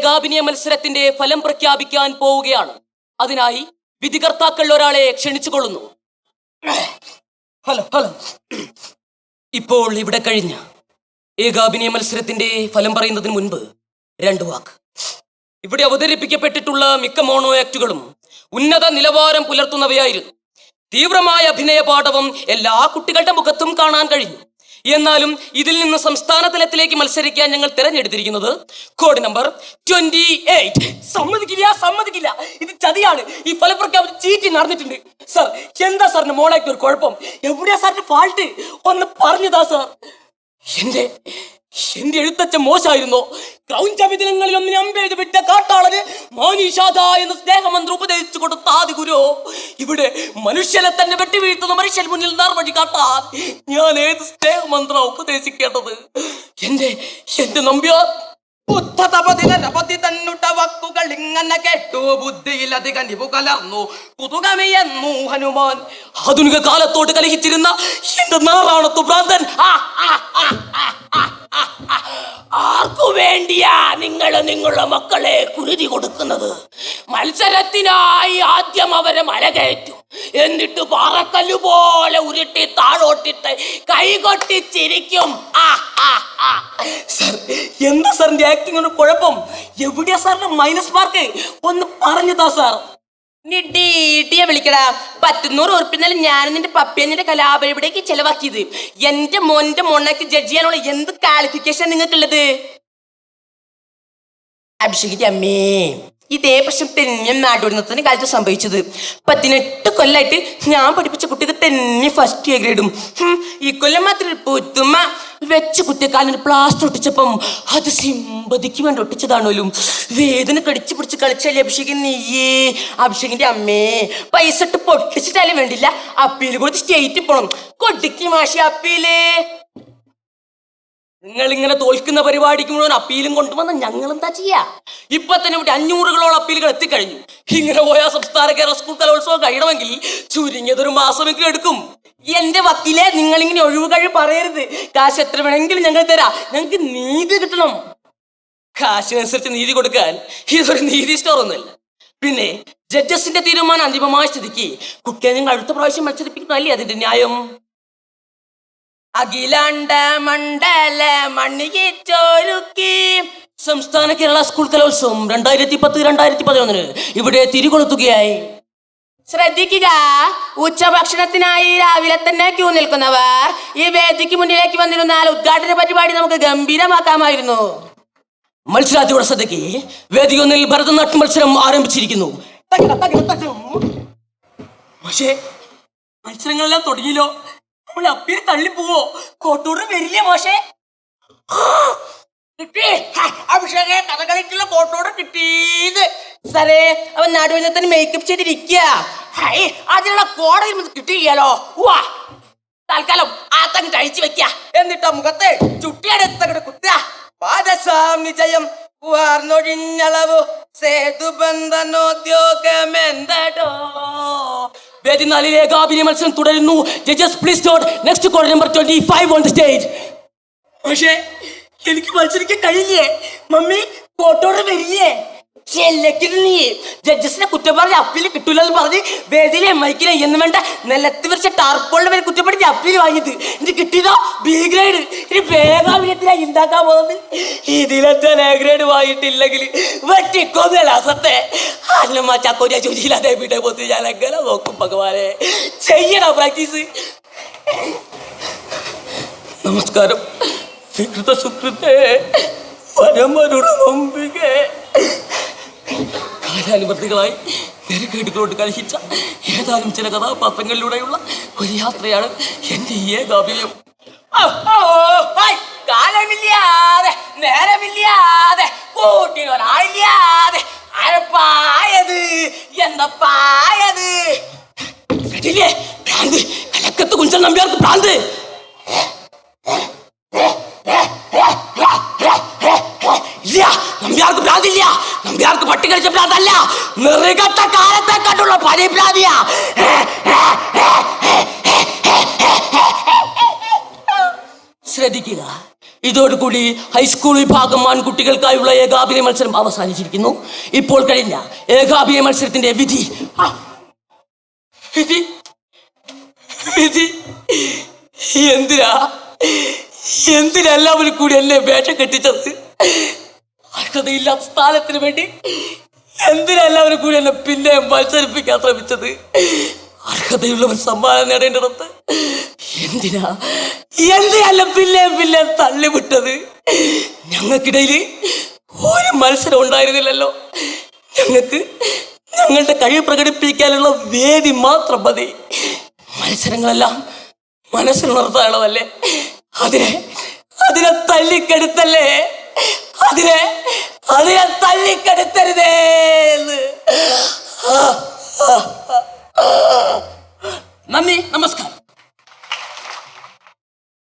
ഏകാഭിനയ മത്സരത്തിന്റെ ഫലം പ്രഖ്യാപിക്കാൻ പോവുകയാണ്. അതിനായി വിധികർത്താക്കൾ ഒരാളെ ക്ഷണിച്ചുകൊള്ളുന്നു. Hello hello. ഇപ്പോൾ ഇവിടെ കഴിഞ്ഞ ഏകാഭിനയ മത്സരത്തിന്റെ ഫലം പറയുന്നതിന് മുൻപ് 2 വാക്ക്. ഇവിടെ അവതരിപ്പിക്കപ്പെട്ടിട്ടുള്ള മിക്ക മോണോ ആക്ടുകളും ഉന്നത നിലവാരം പുലർത്തുന്നവയായിരുന്നു. തീവ്രമായ അഭിനയ പാഠവും എല്ലാ കുട്ടികളുടെ മുഖത്തും കാണാൻ കഴിഞ്ഞു. എന്നാലും ഇതിൽ നിന്ന് സംസ്ഥാന തലത്തിലേക്ക് മത്സരിക്കാൻ ഞങ്ങൾ തിരഞ്ഞെടുത്തിരിക്കുന്നത് കോഡ് നമ്പർ 28. സമ്മതിക്കില്ല, ഇത് ചതിയാണ്. ഈ ഫലപ്രഖ്യാപനം ചീറ്റി നടന്നിട്ടുണ്ട്. സാർ, എന്താ സാറിന് മോളായിട്ട് ഒരു കുഴപ്പം? എവിടെയാ സാറിന്റെ ഫാൾട്ട്? ഒന്ന് പറഞ്ഞതാ സാർ. എന്റെ എഴുത്തച്ഛൻ മോശമായിരുന്നോ? ക്രൗൺ ചവിദിനങ്ങളിൽ ഒന്നിനെ അമ്പെഴുതി വിട്ട കാട്ടാളന് മാനീഷാദ എന്ന് സ്നേഹമന്ത്രം ഉപദേശിച്ചു കൊടുത്ത ആദി ഗുരു ഇവിടെ മനുഷ്യനെ തന്നെ വെട്ടി വീഴ്ത്തുന്ന മനുഷ്യൻ മുന്നിൽ നാർവഴി കാട്ടാൻ ഞാൻ ഏത് സ്നേഹമന്ത്രം ഉപദേശിക്കേണ്ടത്? എന്റെ നമ്പ്യാർ വാക്കുകൾ ഇങ്ങനെ കേട്ടു, ബുദ്ധിയിലധികം നിപു കലർന്നു, കുതുകമയെന്നു ഹനുമാൻ. ആധുനിക കാലത്തോട്ട് കലഹിച്ചിരുന്ന എന്റെ നാറാണത്തു ഭ്രാന്തൻ, ആർക്കു വേണ്ടിയാ നിങ്ങളുടെ മക്കളെ കുരുതി കൊടുക്കുന്നത്? മത്സരത്തിനായി ആദ്യം അവരെ മലകയറ്റും, എന്നിട്ട് പാറക്കല്ലു പോലെ ഉരുട്ടി താഴോട്ടിട്ട് കൈകൊട്ടിച്ചിരിക്കും. എന്താ സാറിന്റെ ആക്ടിങ്ങിന് കുഴപ്പം? എവിടെയാ സാറിന്റെ മൈനസ് മാർക്ക്? ഒന്ന് പറഞ്ഞതാ സാർ. ഡിയെ വിളിക്കടാ. 100 ഉറുപ്പിന്നാലും ഞാൻ നിന്റെ പപ്പേന്റെ കലാപരിപാടിക്ക് ചെലവാക്കിയത്. എന്റെ മോന്റെ മോണാക്കി ജഡ്ജ് ചെയ്യാനുള്ള എന്ത് ക്വാളിഫിക്കേഷൻ നിങ്ങൾക്കുള്ളത്? അഭിഷേകിന്റെ അമ്മേ, ഇതേ പ്രശ്നം തന്നെ നാടോടുന്നതിന് കാലത്ത് സംഭവിച്ചത്. 18 കൊല്ലായിട്ട് ഞാൻ പഠിപ്പിച്ച കുട്ടിക്ക് തന്നെ ഫസ്റ്റ് എ ഗ്രേഡും. ഈ കൊല്ലം മാത്രം പുത്തുമ്മ വെച്ച് കുത്തിക്കാലിന് പ്ലാസ്റ്റർ ഒട്ടിച്ചപ്പം അത് സിമ്പതിക്ക് വേണ്ടി ഒട്ടിച്ചതാണോലും. വേദന കടിച്ചു പിടിച്ച് കളിച്ചാലേ അഭിഷേകൻ നീയേ. അഭിഷേകിന്റെ അമ്മേ, പൈസ ഇട്ട് പൊട്ടിച്ചിട്ടാലും വേണ്ടില്ല, അപ്പീല് കൊടുത്ത് സ്റ്റേറ്റിൽ പോണം. കൊട്ടിക്ക് മാഷി അപ്പീല്. നിങ്ങൾ ഇങ്ങനെ തോൽക്കുന്ന പരിപാടിക്ക് മുഴുവൻ അപ്പീലും കൊണ്ടുവന്ന ഞങ്ങൾ എന്താ ചെയ്യാ? ഇപ്പൊ തന്നെ ഇവിടെ 500കളോളം അപ്പീലുകൾ എത്തിക്കഴിഞ്ഞു. ഇങ്ങനെ പോയാൽ സംസ്ഥാന കേരള സ്കൂൾ കലോത്സവം കഴിയണമെങ്കിൽ ചുരുങ്ങിയതൊരു മാസമെങ്കിലും എടുക്കും. എന്റെ വക്കീലെ, നിങ്ങളിങ്ങനെ ഒഴിവുകഴി പറയരുത്. കാശ് എത്ര വേണമെങ്കിലും ഞങ്ങൾ തരാം. ഞങ്ങൾക്ക് നീതി കിട്ടണം. കാശിനനുസരിച്ച് നീതി കൊടുക്കാൻ ഇതൊരു നീതി സ്റ്റോർ ഒന്നുമല്ല. പിന്നെ ജഡ്ജസിന്റെ തീരുമാനം അന്തിമമായ സ്ഥിതിക്ക് കുട്ടിയെ ഞങ്ങൾ അടുത്ത പ്രാവശ്യം മത്സരിപ്പിക്കുന്നതല്ലേ അതിന്റെ ന്യായം? അഖിലാണ്ട മണ്ഡല മണ്ണിച്ചൊരുക്കി സംസ്ഥാന കേരള സ്കൂൾ കലോത്സവം 2010-2011 ഇവിടെ തിരികൊളുത്തുകയായി. ശ്രദ്ധിക്കുക, ഉച്ചഭക്ഷണത്തിനായി രാവിലെ തന്നെ ക്യൂ നിൽക്കുന്നവർ ഈ വേദിക്ക് മുന്നിലേക്ക് വന്നിരുന്നാൽ ഉദ്ഘാടന പരിപാടി നമുക്ക് ഗംഭീരമാക്കാമായിരുന്നു. മത്സരാർത്ഥിയുടെ ശ്രദ്ധയ്ക്ക് വേദി 1-ൽ ഭരതനാട്യ മത്സരം ആരംഭിച്ചിരിക്കുന്നു. പക്ഷേ മത്സരങ്ങളെല്ലാം തുടങ്ങിയല്ലോ. നമ്മൾ അപ്പീൽ തള്ളിപ്പോവോ? കോട്ടൂർ വരില്ലേ മാഷേ? അഭിഷേകെ, കഥകളിക്കുള്ള കോട്ടോട് കിട്ടിയത് സാറേ. അവൻ നടുവിനത്തിന് മേക്കപ്പ് ചെയ്തിരിക്കുക. അതിനുള്ള കോട കിട്ടിയാലോ? തൽക്കാലം ആത്തങ്ങ് കഴിച്ചു വെക്ക, എന്നിട്ട് മുഖത്ത് ചുട്ടിയെടുത്തങ്ങട് കുത്തുക. പാദസാം നിജയം വാർന്നൊഴിഞ്ഞളവു സേതുബന്ധനോദ്യോഗമെന്തടോ. വേദി 4-ലെ ഏകാഭിനയ മത്സരം തുടരുന്നു. Judges please note next code number 25 on the stage. പക്ഷേ എനിക്ക് മത്സരിക്കാൻ കഴിയില്ലേ? മമ്മി കോട്ടോട് വരില്ലേ? ജഡ്ജസിനെ കുറ്റം പറഞ്ഞ് അപ്പീല് കിട്ടൂലെന്ന് പറഞ്ഞ് വേദിയിലെ മൈക്കിലെ എന്ന് വേണ്ട നിലത്ത് വരച്ച ടാർപ്പോളിന്റെ പേര് കുറ്റപ്പെടുത്തി അപ്പീല് വാങ്ങിയത്. ഇത് കിട്ടിയതോ ബി ഗ്രേഡ്. ഇനി വേഗാഭിനയത്തിനായി ഉണ്ടാക്കാൻ പോകുന്നത്. ഇതിലത്തെ എ ഗ്രേഡ് വാങ്ങിയിട്ടില്ലെങ്കിൽ വെട്ടിക്കൊന്നലാസത്തെ അല്ലമ്മ ചക്കോരിയ ചുരിയില്ലാതെ വീട്ടെ പോത്ത് ഞാൻ എങ്ങനെ നോക്കും ഭഗവാനെ? ചെയ്യണോ പ്രാക്ടീസ്? നമസ്കാരം. വികൃത സുകൃതേ, പരമരുണംബികേ. കാലാനുവർത്തികളായി നെരുക്കേടുകളോട് കലഹിച്ച ഏതാനും ചില കഥാപാത്രങ്ങളിലൂടെയുള്ള ഒരു യാത്രയാണ് എന്റെ ഈ ഏകാഭിനയം. കാലമില്ലാതെ നേരമില്ലാതെ കൂട്ടിനൊരാളില്ലാതെ അരപ്പായത് എന്തപ്പായത് കേട്ടില്ലേ? ഭ്രാന്ത് കലക്കത്ത് കുഞ്ചൻ നമ്പ്യാർക്ക് ഭ്രാന്ത്. നമ്പ്യാർക്ക് ഭ്രാന്തില്ല. നമ്പ്യാർക്ക് പട്ടി കളിച്ച ഭ്രാന്തല്ല, നിറകത്ത കാലത്തെ കണ്ടുള്ള പരിഭ്രാന്തിയാ. ശ്രദ്ധിക്കുക, ഇതോടുകൂടി ഹൈസ്കൂൾ വിഭാഗം ആൺകുട്ടികൾക്കായുള്ള ഏകാഭിനയ മത്സരം അവസാനിച്ചിരിക്കുന്നു. ഇപ്പോൾ കഴിഞ്ഞ ഏകാഭിനയ മത്സരത്തിന്റെ വിധി വിധി വിധി എന്തിനാ എല്ലാവരും കൂടി എന്നെ വേഷ കെട്ടിച്ചത്? അർഹതയില്ലാത്ത സ്ഥാനത്തിന് വേണ്ടി എന്തിനാ എല്ലാവരും കൂടി എന്നെ പിന്നെ മത്സരിപ്പിക്കാൻ ശ്രമിച്ചത്? അർഹതയുള്ളവൻ സമ്മാനം നേടേണ്ടിടത്ത് എന്തിനാ പിന്നെ തള്ളിവിട്ടത്? ഞങ്ങൾക്കിടയിൽ ഒരു മത്സരം ഉണ്ടായിരുന്നില്ലല്ലോ. ഞങ്ങളുടെ കഴിവ് പ്രകടിപ്പിക്കാനുള്ള വേദി മാത്രം മതി. മത്സരങ്ങളെല്ലാം മനസ്സിലുണർത്താനുള്ളതല്ലേ? അതിനെ തല്ലിക്കെടുത്തല്ലേ? അതിനെ തല്ലിക്കെടുത്തരുതേ എന്ന്